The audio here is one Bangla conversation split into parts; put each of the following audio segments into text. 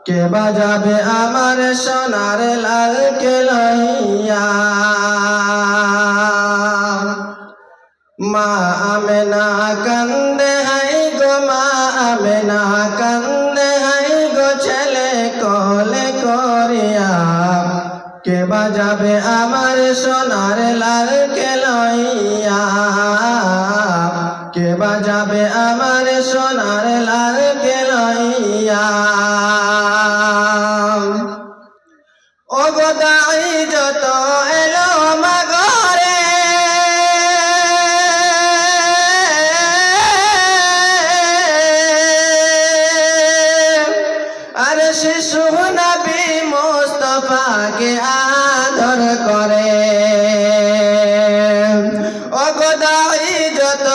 কে বাজাবে আমার সোনার লালকে লইয়া। মা আমেনা কান্দে হাই গো, মা আমেনা কান্দে হাই গো, ছেলে কোলে করিয়া। কে বাজাবে আমার সোনার লালকে লইয়া। কে বাজাবে আমার সোনার লালকে লইয়া। ও গো দাই যত এলো মাগরে, আর শিশু নবী মুস্তাফাকে আদর করে। ও গো দাই যত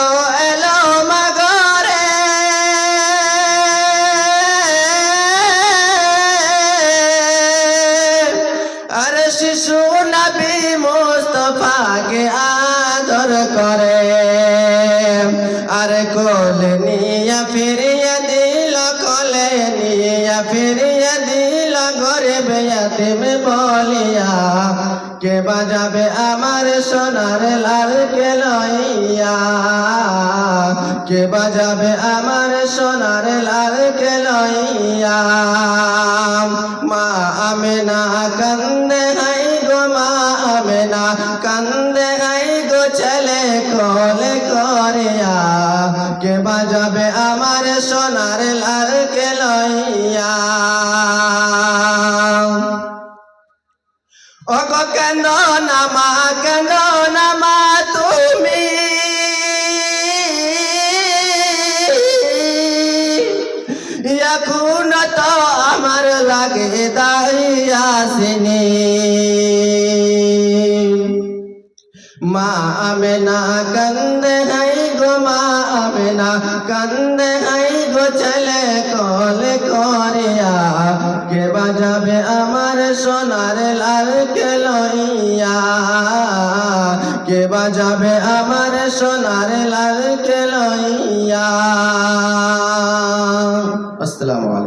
এলো মাগরে, আর শিশু নবী মুস্তাফাকে আদর করে। আর কোলে নিয়া ফিরিয়ে দিল, কোলে নিয়া ফিরিয়ে দিল, গরিব ইয়াতীম বলিয়া। কে বাজাবে আমার সোনার লালকে লইয়া। কে বাজাবে আমার সোনার লালকে লইয়া। মা আমেনা কান্দে হাই গো, মা আমেনা কান্দে হাই গো, ছেলে কোলে করিয়া। কে বাজাবে আমার সোনার লালকে লইয়া। ও গো কেন নামা, কেন নামা তুমি, এখন তো আমার লাগে দাইয়াসিনি। মা আমেনা কান্দে হাই গো, মা আমেনা কান্দে হাই গো, ছেলে কোলে করিয়া। কে বাজাবে আমার সোনার লালকে লইয়া। কে বাজাবে আমার সোনার লালকে লইয়া। আসসালামু আলাইকুম।